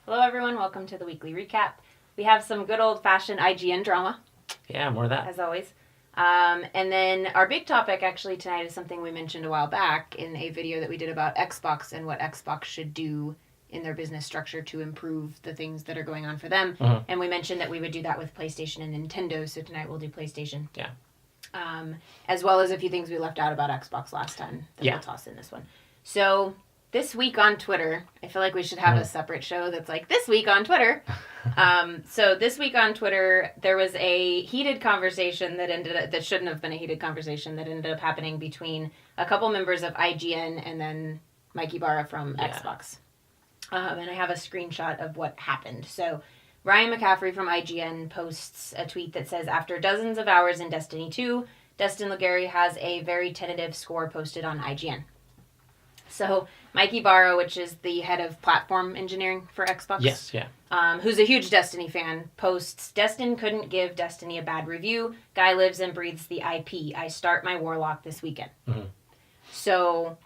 Hello, everyone. Welcome to the weekly recap. We have some good old-fashioned IGN drama. Yeah, more of that. As always. And then our big topic actually tonight is something we mentioned a while back in a video that we did about Xbox and what Xbox should do in their business structure to improve the things that are going on for them. Mm-hmm. And we mentioned that we would do that with PlayStation and Nintendo, so tonight we'll do PlayStation. Yeah. As well as a few things we left out about Xbox last time that we'll toss in this one. So this week on Twitter, I feel like we should have a separate show that's like, this week on Twitter. So this week on Twitter, there was a heated conversation that shouldn't have been a heated conversation that ended up happening between a couple members of IGN and then Mike Ybarra from Xbox. And I have a screenshot of what happened. So Ryan McCaffrey from IGN posts a tweet that says, after dozens of hours in Destiny 2, Destin Legary has a very tentative score posted on IGN. So Mike Ybarra, which is the head of platform engineering for Xbox, who's a huge Destiny fan, posts, Destin couldn't give Destiny a bad review. Guy lives and breathes the IP. I start my Warlock this weekend. Mm-hmm. So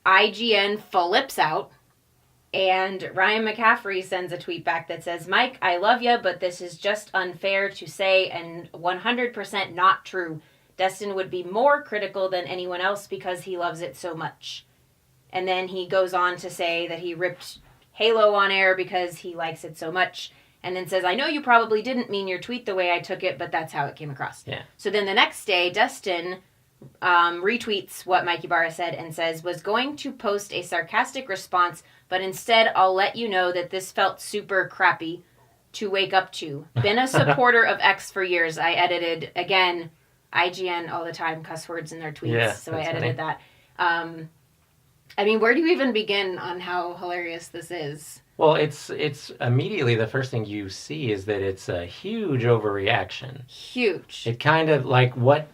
IGN flips out. And Ryan McCaffrey sends a tweet back that says, Mike, I love you, but this is just unfair to say and 100% not true. Destin would be more critical than anyone else because he loves it so much. And then he goes on to say that he ripped Halo on air because he likes it so much. And then says, I know you probably didn't mean your tweet the way I took it, but that's how it came across. Yeah. So then the next day, Destin retweets what Mike Ibarra said and says, was going to post a sarcastic response, but instead I'll let you know that this felt super crappy to wake up to. Been a supporter of X for years. I edited, again, IGN all the time, cuss words in their tweets, so I edited that. I mean, where do you even begin on how hilarious this is? Well, it's immediately the first thing you see is that it's a huge overreaction. Huge. It kind of like what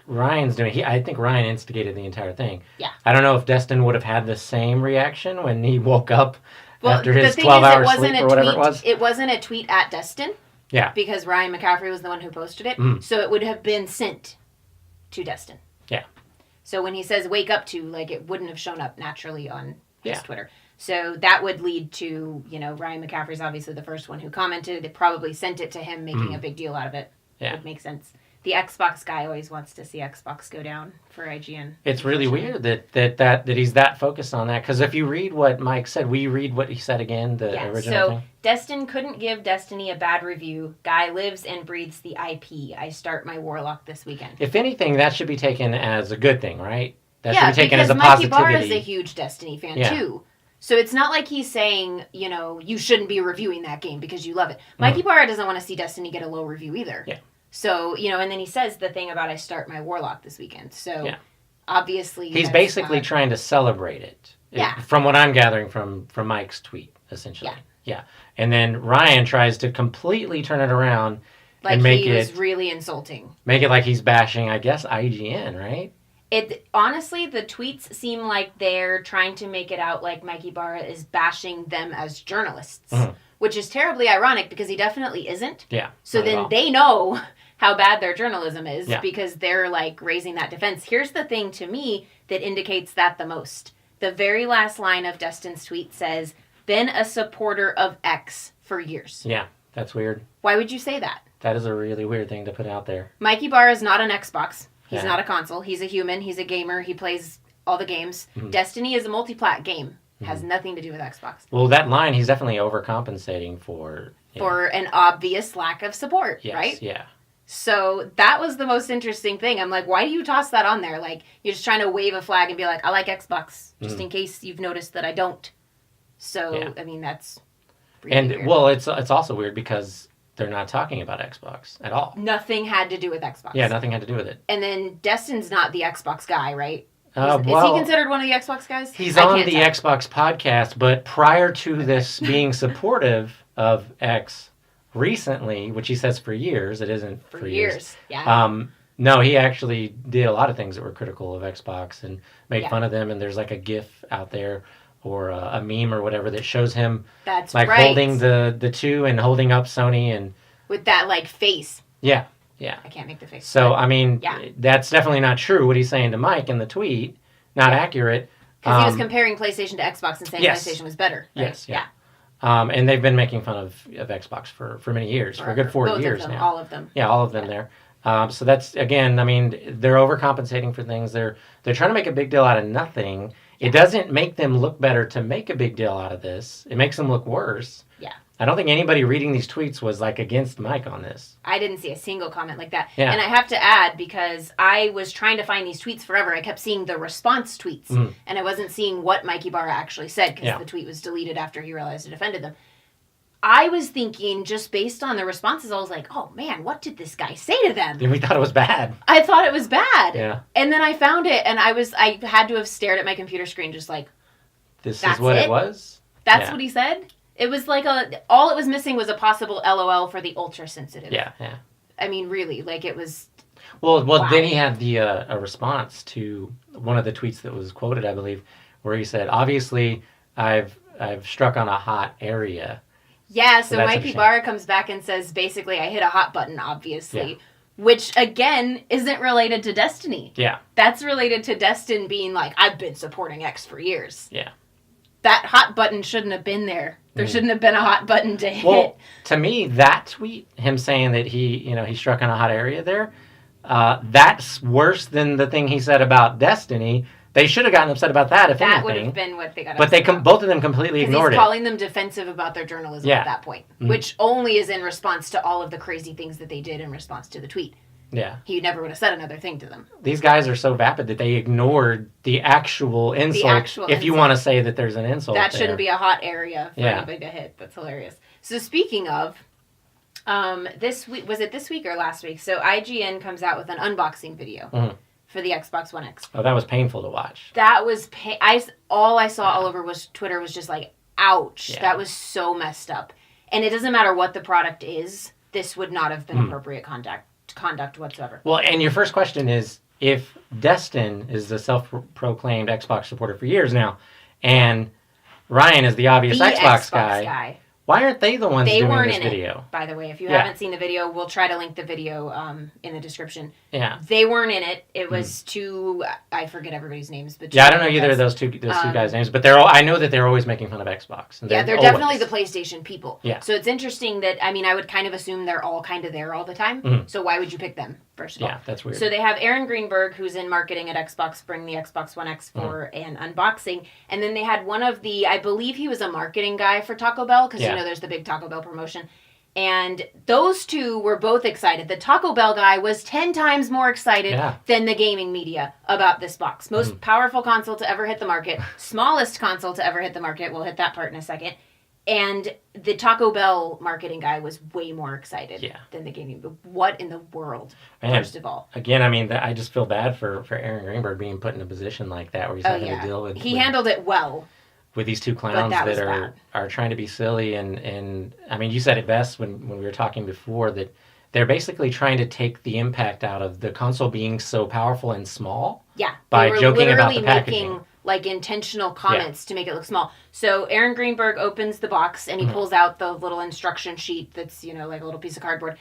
Ryan's doing. I think Ryan instigated the entire thing. Yeah. I don't know if Destin would have had the same reaction when he woke up after his 12-hour sleep or whatever it was. It wasn't a tweet at Destin. Yeah. Because Ryan McCaffrey was the one who posted it. Mm. So it would have been sent to Destin. Yeah. So when he says wake up to, like, it wouldn't have shown up naturally on his Twitter. So that would lead to, Ryan McCaffrey's obviously the first one who commented. It probably sent it to him, making a big deal out of it. Yeah. Would make sense. The Xbox guy always wants to see Xbox go down for IGN. It's really weird that he's that focused on that. Because if you read what Mike said, will you read what he said again, the original thing? So, Destin couldn't give Destiny a bad review. Guy lives and breathes the IP. I start my Warlock this weekend. If anything, that should be taken as a good thing, right? That should be taken as a positivity. Mike Ybarra is a huge Destiny fan, too. So it's not like he's saying, you shouldn't be reviewing that game because you love it. Mike Ybarra doesn't want to see Destiny get a low review either. Yeah. So, and then he says the thing about I start my Warlock this weekend. So, obviously... He's basically trying to celebrate it. Yeah. From what I'm gathering from Mike's tweet, essentially. Yeah. And then Ryan tries to completely turn it around and make it... was really insulting. Make it like he's bashing, I guess, IGN, right? Honestly, the tweets seem like they're trying to make it out like Mike Ybarra is bashing them as journalists. Mm-hmm. Which is terribly ironic because he definitely isn't. Yeah. So then they know how bad their journalism is because they're like raising that defense. Here's the thing to me that indicates that the most. The very last line of Destin's tweet says, been a supporter of X for years. Yeah, that's weird. Why would you say that? That is a really weird thing to put out there. Mike Ybarra is not an Xbox. He's not a console. He's a human. He's a gamer. He plays all the games. Mm-hmm. Destiny is a multi-plat game. Has nothing to do with Xbox. Well, that line, he's definitely overcompensating for... For an obvious lack of support, right? Yeah. So that was the most interesting thing. I'm like, why do you toss that on there? Like, you're just trying to wave a flag and be like, I like Xbox, just in case you've noticed that I don't. So, I mean, that's really weird. Well, it's also weird because they're not talking about Xbox at all. Nothing had to do with Xbox. Yeah, nothing had to do with it. And then Destin's not the Xbox guy, right? Is he considered one of the Xbox guys? He's on the Xbox podcast, but prior to this being supportive of X recently, which he says for years, it isn't for years. Yeah. No, he actually did a lot of things that were critical of Xbox and made fun of them, and there's like a GIF out there or a meme or whatever that shows him holding the two and holding up Sony and with that like face. Yeah. Yeah. I can't make the face. So, I mean, that's definitely not true, what he's saying to Mike in the tweet. Not accurate. Because he was comparing PlayStation to Xbox and saying PlayStation was better. Right? Yes, yeah. And they've been making fun of Xbox for many years, for a good 4 years now. All of them. Yeah, all of them there. So that's, again, I mean, they're overcompensating for things. They're trying to make a big deal out of nothing. Yeah. It doesn't make them look better to make a big deal out of this. It makes them look worse. Yeah. I don't think anybody reading these tweets was like against Mike on this. I didn't see a single comment like that. Yeah. And I have to add, because I was trying to find these tweets forever, I kept seeing the response tweets. And I wasn't seeing what Mike Ybarra actually said, because the tweet was deleted after he realized it offended them. I was thinking, just based on the responses, I was like, oh man, what did this guy say to them? We thought it was bad. I thought it was bad. Yeah. And then I found it, and I had to have stared at my computer screen just like, this is what it was? That's what he said? It was like all it was missing was a possible LOL for the ultra sensitive. Yeah. I mean, really, like it was. Well, wow. Then he had a response to one of the tweets that was quoted, I believe, where he said, obviously, I've struck on a hot area. Yeah, so Mike Ybarra comes back and says, basically, I hit a hot button, obviously. Yeah. Which, again, isn't related to Destiny. Yeah. That's related to Destin being like, I've been supporting X for years. Yeah. That hot button shouldn't have been there. There shouldn't have been a hot button to hit. Well, to me, that tweet, him saying that he struck on a hot area there, that's worse than the thing he said about Destiny. They should have gotten upset about that, if anything. That would have been what they got upset about. But both of them completely ignored it. He's calling them defensive about their journalism at that point, which only is in response to all of the crazy things that they did in response to the tweet. Yeah. He never would have said another thing to them. These guys are so vapid that they ignored the actual insult. If you want to say that there's an insult that shouldn't be a hot area for anybody to hit. That's hilarious. So speaking of, this week, was it this week or last week? So IGN comes out with an unboxing video for the Xbox One X. Oh, that was painful to watch. That was all I saw all over was Twitter was just like, ouch. Yeah. That was so messed up. And it doesn't matter what the product is. This would not have been appropriate conduct whatsoever. Well, and your first question is, if Destin is the self-proclaimed Xbox supporter for years now, and Ryan is the obvious Xbox guy, why aren't they the ones doing this video? By the way, if you haven't seen the video, we'll try to link the video in the description. Yeah. They weren't in it. It was two, I forget everybody's names. But I don't know either of those two guys' names, but I know that they're always making fun of Xbox. And they're definitely the PlayStation people. Yeah. So it's interesting that, I mean, I would kind of assume they're all kind of there all the time. So why would you pick them, first of all? Yeah, that's weird. So they have Aaron Greenberg, who's in marketing at Xbox, bring the Xbox One X for an unboxing. And then they had one of the, I believe he was a marketing guy for Taco Bell, because, there's the big Taco Bell promotion. And those two were both excited. The Taco Bell guy was 10 times more excited than the gaming media about this box. Most powerful console to ever hit the market. Smallest console to ever hit the market. We'll hit that part in a second. And the Taco Bell marketing guy was way more excited than the gaming. But what in the world, first of all? Again, I mean, I just feel bad for Aaron Greenberg being put in a position like that where he's having to deal with... He handled it well. With these two clowns that are trying to be silly. And I mean, you said it best when we were talking before, that they're basically trying to take the impact out of the console being so powerful and small. Yeah. By joking about the packaging. Making, like, intentional comments to make it look small. So Aaron Greenberg opens the box and he pulls out the little instruction sheet that's, like a little piece of cardboard.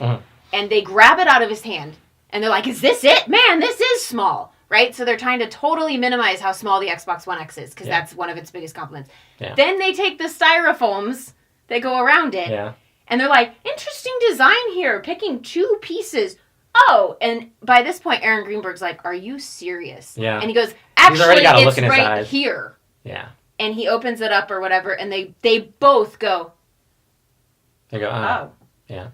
And they grab it out of his hand. And they're like, is this it? Man, this is small. Right? So they're trying to totally minimize how small the Xbox One X is, because that's one of its biggest compliments. Yeah. Then they take the styrofoams that go around it, and they're like, interesting design here, picking two pieces. Oh, and by this point, Aaron Greenberg's like, are you serious? Yeah. And he goes, actually, it's right here. Yeah. And he opens it up or whatever, and they both go. They go, oh. Yeah.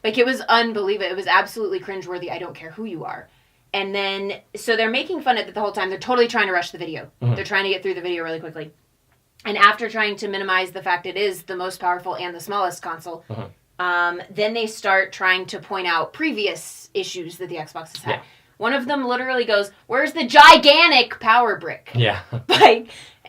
Like, it was unbelievable. It was absolutely cringeworthy. I don't care who you are. And then, so they're making fun of it the whole time. They're totally trying to rush the video. They're trying to get through the video really quickly. And after trying to minimize the fact it is the most powerful and the smallest console, then they start trying to point out previous issues that the Xbox has had. Yeah. One of them literally goes, where's the gigantic power brick? Yeah.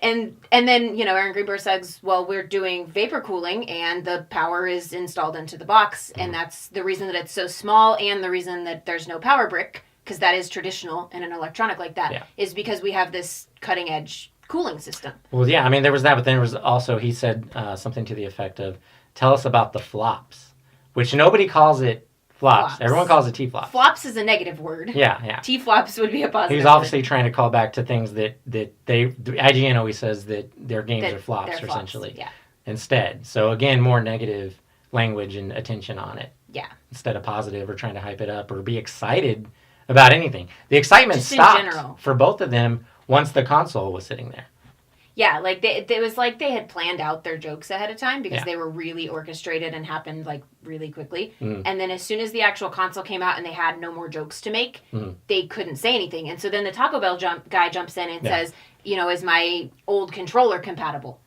And then, Aaron Greenberg says, well, we're doing vapor cooling and the power is installed into the box. And that's the reason that it's so small and the reason that there's no power brick, because that is traditional in an electronic like that, is because we have this cutting edge cooling system. Well, yeah, I mean, there was that, but then there was also, he said something to the effect of, tell us about the flops, which nobody calls it flops. Everyone calls it T-flops. Flops is a negative word. Yeah. T-flops would be a positive. He's obviously trying to call back to things that IGN always says that their games are flops, essentially. Yeah. instead. So again, more negative language and attention on it. Yeah. Instead of positive or trying to hype it up or be excited about anything. The excitement stopped for both of them once the console was sitting there. Yeah, like it was like they had planned out their jokes ahead of time because they were really orchestrated and happened like really quickly. And then as soon as the actual console came out and they had no more jokes to make, they couldn't say anything. And so then the Taco Bell guy jumps in and says, you know, is my old controller compatible?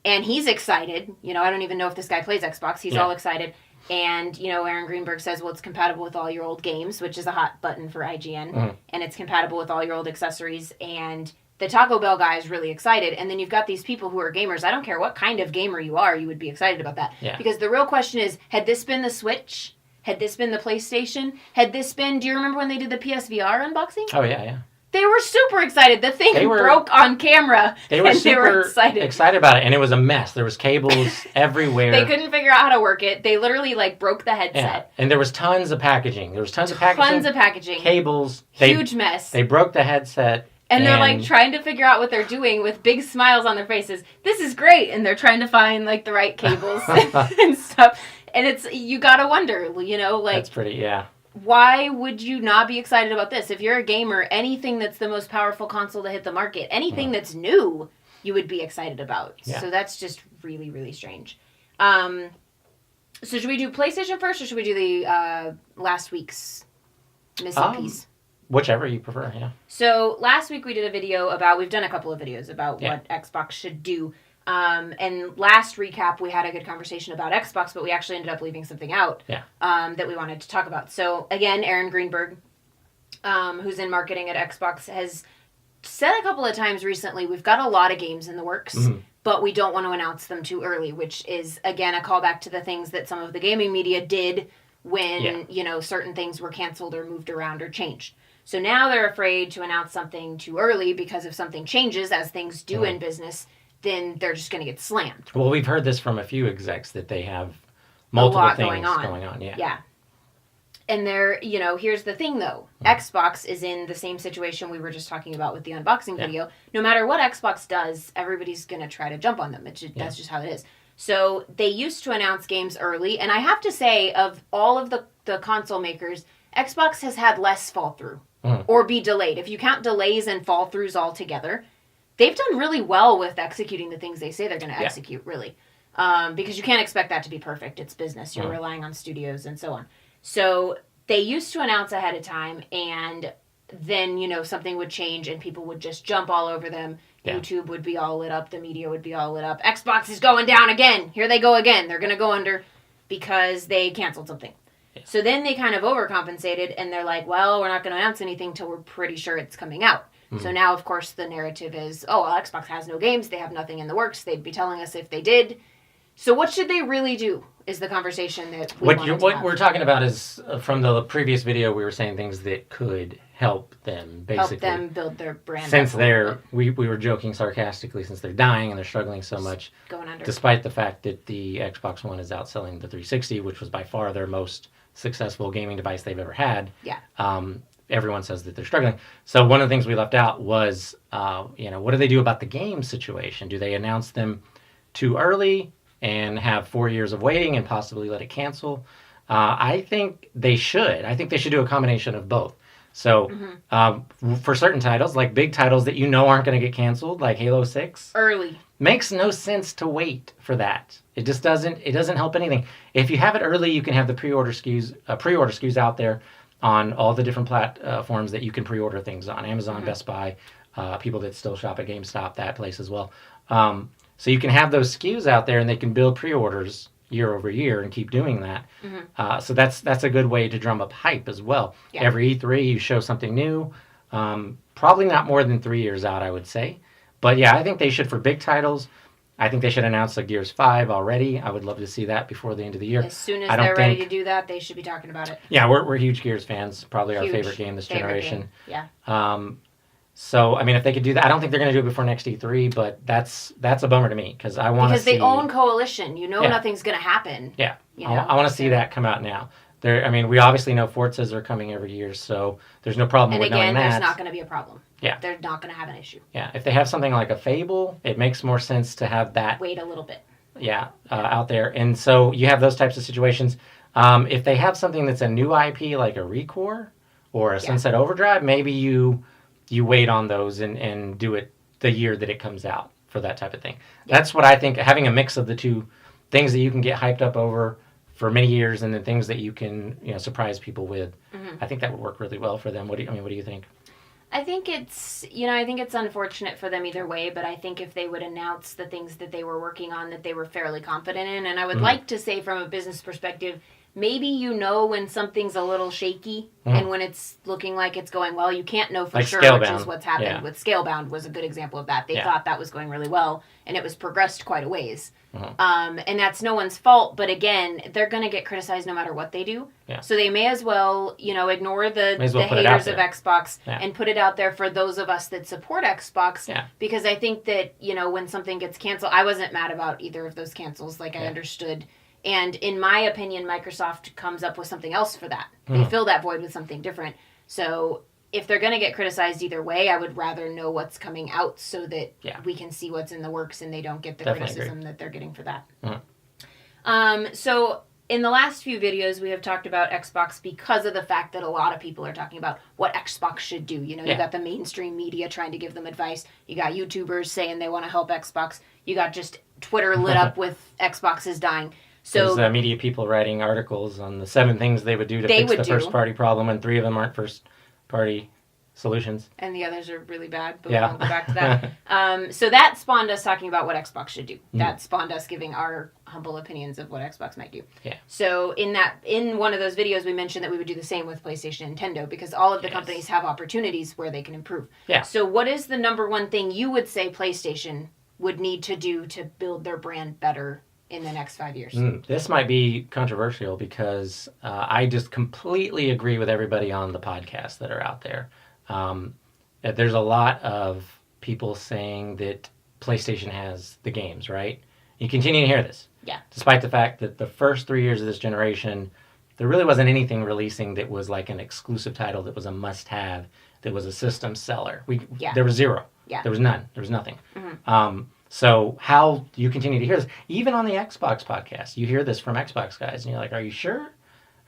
And he's excited. You know, I don't even know if this guy plays Xbox. He's all excited. And, you know, Aaron Greenberg says, well, it's compatible with all your old games, which is a hot button for IGN. And it's compatible with all your old accessories. And the Taco Bell guy is really excited. And then you've got these people who are gamers. I don't care what kind of gamer you are, you would be excited about that. Yeah. Because the real question is, had this been the Switch? Had this been the PlayStation? Had this been, do you remember when they did the PSVR unboxing? Oh, yeah. They were super excited. The thing broke on camera. They were excited about it, and it was a mess. There was cables everywhere. They couldn't figure out how to work it. They literally broke the headset. Yeah. And there was tons of packaging. Tons of packaging. Cables. Huge mess. They broke the headset. And they're trying to figure out what they're doing with big smiles on their faces. This is great, and they're trying to find the right cables and stuff. And you gotta wonder, you know, that's pretty why would you not be excited about this? If you're a gamer, anything that's the most powerful console to hit the market, anything that's new, you would be excited about. Yeah. So that's just really, really strange. So should we do PlayStation first, or should we do the last week's missing piece? Whichever you prefer, yeah. So last week we did a video we've done a couple of videos about what Xbox should do. And last recap, we had a good conversation about Xbox, but we actually ended up leaving something out that we wanted to talk about. So again, Aaron Greenberg, who's in marketing at Xbox, has said a couple of times recently, we've got a lot of games in the works, but we don't want to announce them too early, which is, again, a callback to the things that some of the gaming media did when, you know, certain things were canceled or moved around or changed. So now they're afraid to announce something too early because if something changes, as things do in business, then they're just going to get slammed. Well, we've heard this from a few execs that they have multiple things going on. Yeah. And you know, here's the thing though. Xbox is in the same situation we were just talking about with the unboxing video. No matter what Xbox does, everybody's going to try to jump on them. That's just how it is. So they used to announce games early. And I have to say, of all of the console makers, Xbox has had less fall through or be delayed. If you count delays and fall throughs all together, they've done really well with executing the things they say they're going to execute, really. Because you can't expect that to be perfect. It's business. You're relying on studios and so on. So they used to announce ahead of time, and then, you know, something would change and people would just jump all over them. Yeah. YouTube would be all lit up. The media would be all lit up. Xbox is going down again. Here they go again. They're going to go under because they canceled something. Yeah. So then they kind of overcompensated, and they're like, well, we're not going to announce anything till we're pretty sure it's coming out. So now, of course, the narrative is, oh, well, Xbox has no games. They have nothing in the works. They'd be telling us if they did. So what should they really do is the conversation that what we're talking about is, from the previous video, we were saying things that could help them, basically. Help them build their brand. Since we were joking sarcastically, since they're dying and they're struggling so much. Going under. Despite the fact that the Xbox One is outselling the 360, which was by far their most successful gaming device they've ever had. Yeah. Everyone says that they're struggling. So one of the things we left out was, you know, what do they do about the game situation? Do they announce them too early and have 4 years of waiting and possibly let it cancel? I think they should. I think they should do a combination of both. So for certain titles, like big titles that you know aren't going to get canceled, like Halo 6. Early. Makes no sense to wait for that. It just doesn't help anything. If you have it early, you can have the pre-order SKUs out there on all the different platforms that you can pre-order things on. Amazon, Best Buy, people that still shop at GameStop, that place as well. So you can have those SKUs out there, and they can build pre-orders year over year and keep doing that. So that's a good way to drum up hype as well. Yeah. Every E3, you show something new. Probably not more than 3 years out, I would say. But yeah, I think they should, for big titles, I think they should announce Gears 5 already. I would love to see that before the end of the year. As soon as they're ready to do that, they should be talking about it. Yeah, we're huge Gears fans. Probably our favorite game this generation. Yeah. So, I mean, if they could do that, I don't think they're going to do it before next E3, but that's a bummer to me because I want to see... Because they own Coalition. You know nothing's going to happen. Yeah. I want to see that come out now. We obviously know Forzas are coming every year, so there's no problem with knowing that. And again, there's not going to be a problem. Yeah. They're not going to have an issue. Yeah. If they have something like a Fable, it makes more sense to have that... Wait a little bit. out there. And so you have those types of situations. If they have something that's a new IP, like a Recore or a Sunset Overdrive, maybe you wait on those and do it the year that it comes out for that type of thing. Yeah. That's what I think, having a mix of the two things that you can get hyped up over for many years and then things that you can surprise people with. Mm-hmm. I think that would work really well for them. What do you think? I think it's unfortunate for them either way, but I think if they would announce the things that they were working on that they were fairly confident in, and I would like to say from a business perspective, maybe when something's a little shaky and when it's looking like it's going well, you can't know for sure, which is what's happened. With Scalebound was a good example of that. They thought that was going really well, and it was progressed quite a ways. And that's no one's fault, but again, they're going to get criticized no matter what they do. Yeah. So they may as well, ignore the haters of Xbox and put it out there for those of us that support Xbox. Yeah. Because I think that, when something gets canceled, I wasn't mad about either of those cancels. I understood. And in my opinion, Microsoft comes up with something else for that. They fill that void with something different. So if they're going to get criticized either way, I would rather know what's coming out so that we can see what's in the works and they don't get the criticism that they're getting for that. So in the last few videos, we have talked about Xbox because of the fact that a lot of people are talking about what Xbox should do. You got the mainstream media trying to give them advice. You got YouTubers saying they want to help Xbox. You got just Twitter lit up with Xbox is dying. So there's media people writing articles on the 7 things they would do to fix the first-party problem, and 3 of them aren't first-party solutions. And the others are really bad, but we won't go back to that. So that spawned us talking about what Xbox should do. That spawned us giving our humble opinions of what Xbox might do. Yeah. So in one of those videos, we mentioned that we would do the same with PlayStation and Nintendo, because all of the companies have opportunities where they can improve. Yeah. So what is the number one thing you would say PlayStation would need to do to build their brand better in the next 5 years? This might be controversial because I just completely agree with everybody on the podcast that are out there. There's a lot of people saying that PlayStation has the games, right? You continue to hear this. Yeah. Despite the fact that the first 3 years of this generation, there really wasn't anything releasing that was like an exclusive title that was a must-have, that was a system seller. There was zero. Yeah. There was none. There was nothing. Mm-hmm. So how do you continue to hear this? Even on the Xbox podcast, you hear this from Xbox guys, and you're like, are you sure?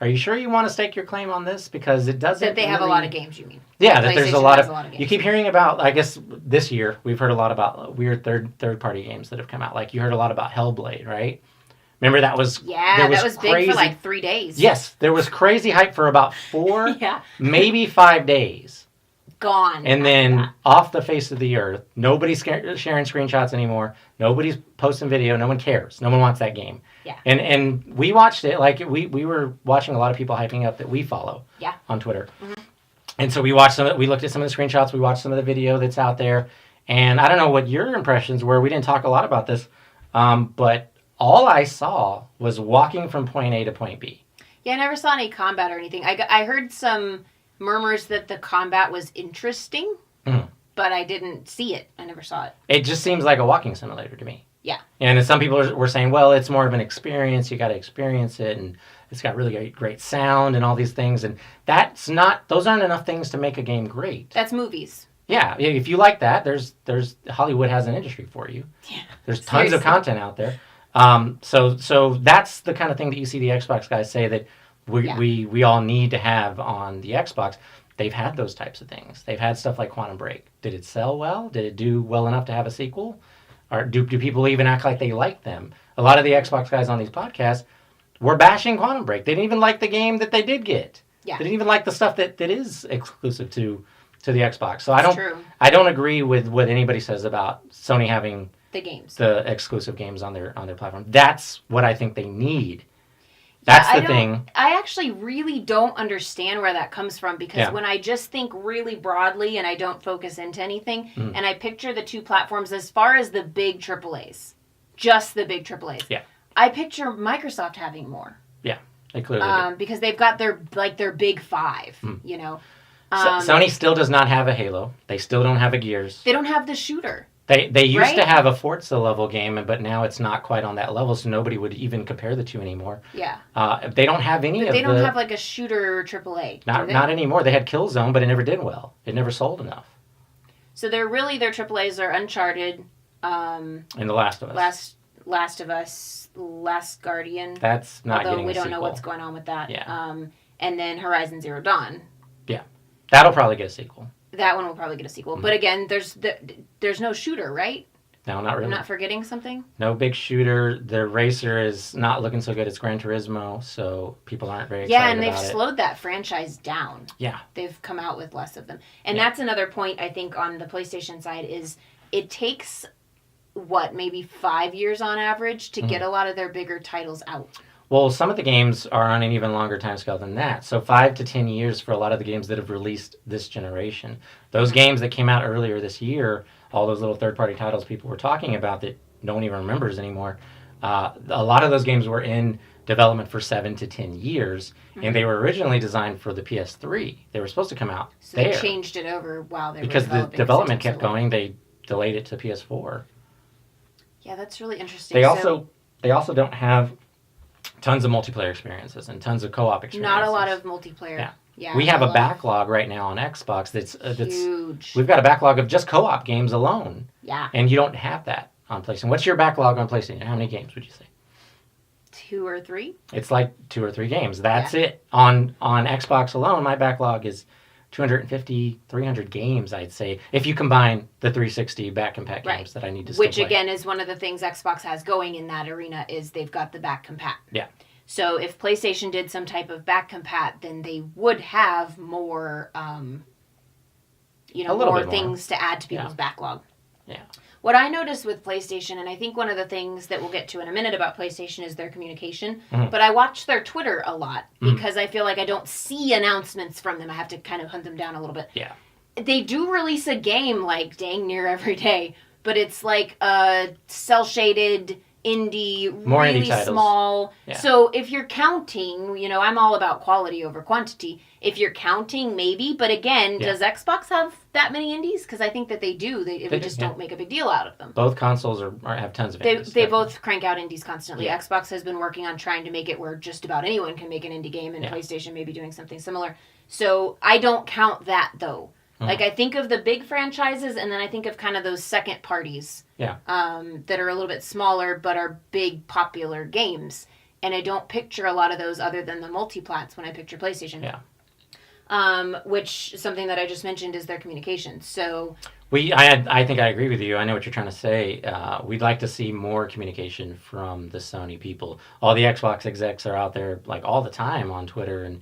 Are you sure you want to stake your claim on this? Because it doesn't That they have a lot of games, you mean? Yeah, that there's a lot of games. You keep hearing about, I guess, this year, we've heard a lot about weird third-party games that have come out. Like, you heard a lot about Hellblade, right? Remember that was... Yeah, that was big for like 3 days. Yes, there was crazy hype for about 4, maybe 5 days. Gone. And then off the face of the earth, nobody's sharing screenshots anymore. Nobody's posting video. No one cares. No one wants that game. Yeah. And we watched it. Like we were watching a lot of people hyping up that we follow on Twitter. Mm-hmm. And so we watched we looked at some of the screenshots. We watched some of the video that's out there. And I don't know what your impressions were. We didn't talk a lot about this. But all I saw was walking from point A to point B. Yeah, I never saw any combat or anything. I heard some murmurs that the combat was interesting, but I didn't see it. I never saw it. It just seems like a walking simulator to me. Yeah. And some people were saying, well, it's more of an experience. You got to experience it, and it's got really great sound and all these things. And those aren't enough things to make a game great. That's movies. Yeah. If you like that, there's Hollywood has an industry for you. Yeah. There's tons of content out there. So that's the kind of thing that you see the Xbox guys say that we all need to have on the Xbox. They've had those types of things. They've had stuff like Quantum Break. Did it sell well? Did it do well enough to have a sequel? Or do people even act like they like them? A lot of the Xbox guys on these podcasts were bashing Quantum Break. They didn't even like the game that they did get. Yeah. They didn't even like the stuff that is exclusive to the Xbox. So I don't agree with what anybody says about Sony having the exclusive games on their platform. That's what I think they need. That's the thing. I actually really don't understand where that comes from, because when I just think really broadly and I don't focus into anything, and I picture the two platforms as far as the big AAAs, just the big AAAs, I picture Microsoft having more. Yeah, they clearly do. Because they've got their big 5, you know. Sony still does not have a Halo. They still don't have a Gears. They don't have the shooter. They used to have a Forza level game, but now it's not quite on that level, so nobody would even compare the two anymore. Yeah. They don't have They don't have like a shooter AAA. Not anymore. They had Killzone, but it never did well. It never sold enough. So their AAAs are Uncharted. And The Last of Us. Last of Us, Last Guardian. That's not although getting we a don't sequel. know what's going on with that. Yeah. And then Horizon Zero Dawn. Yeah. That'll probably get a sequel. That one will probably get a sequel. Mm-hmm. But again, there's no shooter, right? No, not really. I'm not forgetting something? No big shooter. The racer is not looking so good. It's Gran Turismo, so people aren't very excited about it. Yeah, and they've slowed that franchise down. Yeah. They've come out with less of them. And that's another point, I think, on the PlayStation side is it takes, maybe 5 years on average to get a lot of their bigger titles out. Well, some of the games are on an even longer timescale than that. So 5 to 10 years for a lot of the games that have released this generation. Those games that came out earlier this year, all those little third-party titles people were talking about that no one even remembers anymore, a lot of those games were in development for 7 to 10 years, and they were originally designed for the PS3. They were supposed to come out there. So they changed it over while they were because the development kept going, they delayed it to PS4. Yeah, that's really interesting. They also don't have tons of multiplayer experiences and tons of co-op experiences. Not a lot of multiplayer. Yeah, we have a backlog right now on Xbox that's huge. We've got a backlog of just co-op games alone. Yeah. And you don't have that on PlayStation. What's your backlog on PlayStation? How many games would you say? 2 or 3. It's like 2 or 3 games. That's it. On Xbox alone, my backlog is 250, 300 games, I'd say, if you combine the 360 back compat games that I need to still Which, again, is one of the things Xbox has going in that arena is they've got the back compat. Yeah. So if PlayStation did some type of back compat, then they would have more, more things to add to people's backlog. Yeah. What I noticed with PlayStation, and I think one of the things that we'll get to in a minute about PlayStation is their communication, but I watch their Twitter a lot because I feel like I don't see announcements from them. I have to kind of hunt them down a little bit. Yeah. They do release a game like dang near every day, but it's like a cel-shaded indie, more really indie small. Yeah. So if you're counting, I'm all about quality over quantity. If you're counting, maybe. But again, does Xbox have that many indies? Because I think that they do. They just don't make a big deal out of them. Both consoles have tons of indies. They both crank out indies constantly. Yeah. Xbox has been working on trying to make it where just about anyone can make an indie game, and PlayStation may be doing something similar. So I don't count that, though. Like, I think of the big franchises, and then I think of kind of those second parties that are a little bit smaller but are big, popular games. And I don't picture a lot of those other than the multi-plats when I picture PlayStation. Yeah. Which, something that I just mentioned is their communication. So I think I agree with you. I know what you're trying to say. We'd like to see more communication from the Sony people. All the Xbox execs are out there, like, all the time on Twitter and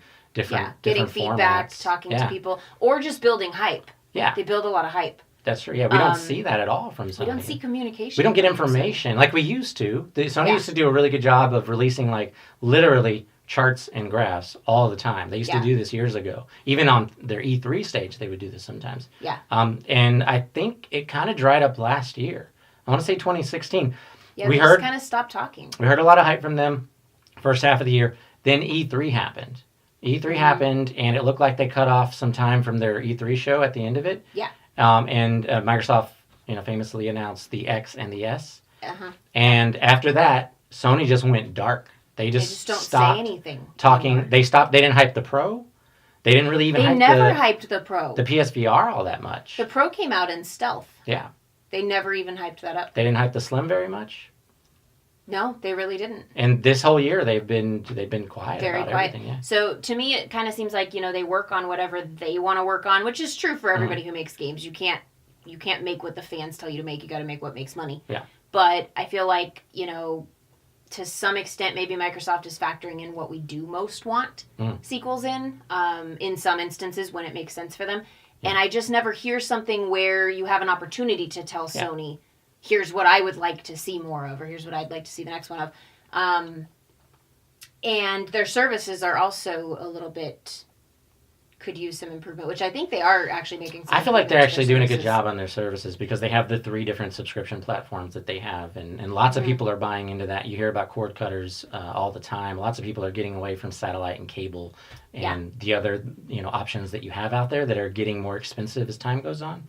getting feedback, talking to people, or just building hype. Yeah. They build a lot of hype. That's true. Yeah, we don't see that at all from Sony. We don't see communication. We don't get information like we used to. Sony used to do a really good job of releasing, like, literally charts and graphs all the time. They used to do this years ago. Even on their E3 stage, they would do this sometimes. Yeah. And I think it kind of dried up last year. I want to say 2016. Yeah, we just kind of stopped talking. We heard a lot of hype from them first half of the year. Then E3 happened. E3 happened, and it looked like they cut off some time from their E3 show at the end of it. Yeah. And Microsoft, famously announced the X and the S. Uh-huh. And after that, Sony just went dark. They just don't stopped say anything talking. anymore. They stopped. They didn't hype the Pro. They didn't really even hype hyped the Pro. The PSVR all that much. The Pro came out in stealth. Yeah. They never even hyped that up. They didn't hype the Slim very much. No, they really didn't. And this whole year they've been quiet about everything. Yeah. So to me, it kind of seems like they work on whatever they want to work on, which is true for everybody who makes games. You can't make what the fans tell you to make. You got to make what makes money. Yeah. But I feel like to some extent, maybe Microsoft is factoring in what we do most want sequels in some instances when it makes sense for them. Yeah. And I just never hear something where you have an opportunity to tell Sony, here's what I would like to see more of, or here's what I'd like to see the next one of. And their services are also a little bit, could use some improvement, which I think they are actually making some I feel like they're actually doing a good job on their services because they have the 3 different subscription platforms that they have, and lots of people are buying into that. You hear about cord cutters all the time. Lots of people are getting away from satellite and cable and the other options that you have out there that are getting more expensive as time goes on.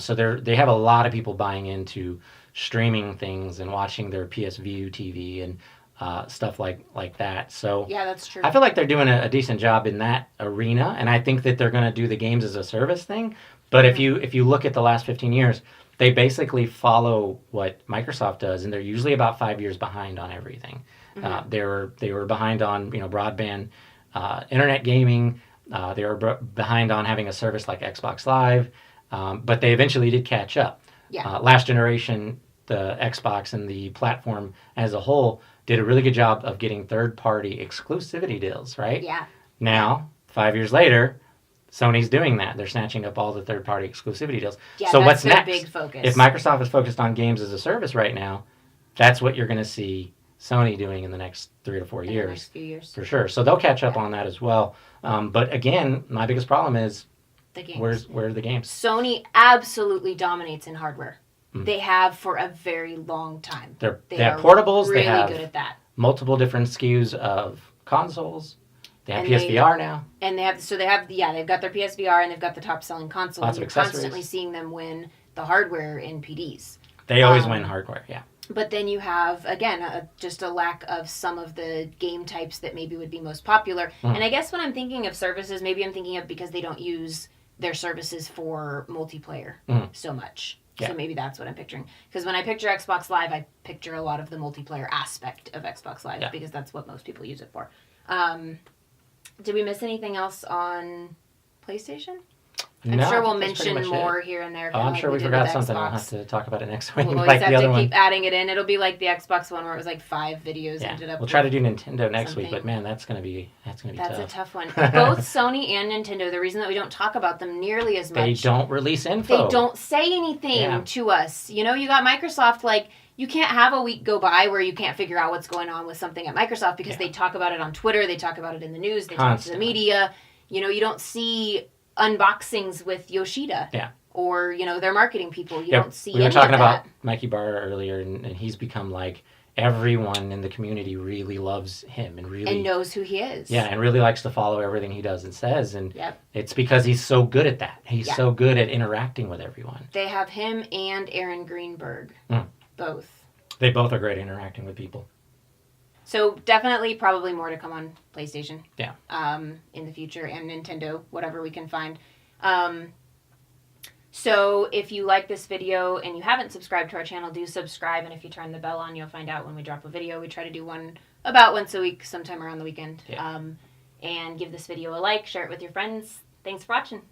So they have a lot of people buying into streaming things and watching their PS View TV and stuff like that. So yeah, that's true. I feel like they're doing a decent job in that arena, and I think that they're going to do the games as a service thing. But if you look at the last 15 years, they basically follow what Microsoft does, and they're usually about 5 years behind on everything. Mm-hmm. They were behind on broadband, internet gaming. They were behind on having a service like Xbox Live, but they eventually did catch up. Yeah. Last generation, the Xbox and the platform as a whole did a really good job of getting third-party exclusivity deals, right? Yeah. Now, 5 years later, Sony's doing that. They're snatching up all the third-party exclusivity deals. Yeah, so that's what's their next? Big focus. If Microsoft is focused on games as a service right now, that's what you're going to see Sony doing in the next 3 to 4 years. The next few years. For sure. So they'll catch up on that as well. But again, my biggest problem is the games. Where are the games? Sony absolutely dominates in hardware. They have for a very long time. They have portables. Really they have good at that. Multiple different SKUs of consoles. They have PSVR now. And they've got their PSVR and they've got the top selling console. Lots and of accessories. You're constantly seeing them win the hardware in PDs. They always win hardware, yeah. But then you have, again, just a lack of some of the game types that maybe would be most popular. And I guess when I'm thinking of services, maybe I'm thinking of because they don't use their services for multiplayer so much. Yeah. So maybe that's what I'm picturing. Because when I picture Xbox Live, I picture a lot of the multiplayer aspect of Xbox Live because that's what most people use it for. Did we miss anything else on PlayStation? I'm sure we'll mention more here and there. I'm sure we forgot something. I'll have to talk about it next week. We'll always have to keep adding it in. It'll be like the Xbox One where it was like 5 videos. Yeah. We'll try to do Nintendo next week, but man, that's gonna be tough. That's a tough one. Both Sony and Nintendo, the reason that we don't talk about them nearly as much. They don't release info. They don't say anything to us. You know, you got Microsoft, like, you can't have a week go by where you can't figure out what's going on with something at Microsoft because they talk about it on Twitter, they talk about it in the news, they talk to the media. You know, you don't see unboxings with Yoshida. Yeah. Or, you know, their marketing people. You don't see any We were talking of that. about Mike Ybarra earlier, and he's become like everyone in the community really loves him and knows who he is. Yeah, and really likes to follow everything he does and says. And it's because he's so good at that. He's so good at interacting with everyone. They have him and Aaron Greenberg. Both. They both are great at interacting with people. So definitely probably more to come on PlayStation. Yeah. In the future, and Nintendo, whatever we can find. So if you like this video and you haven't subscribed to our channel, do subscribe. And if you turn the bell on, you'll find out when we drop a video. We try to do one about once a week, sometime around the weekend. Yeah. And give this video a like, share it with your friends. Thanks for watching.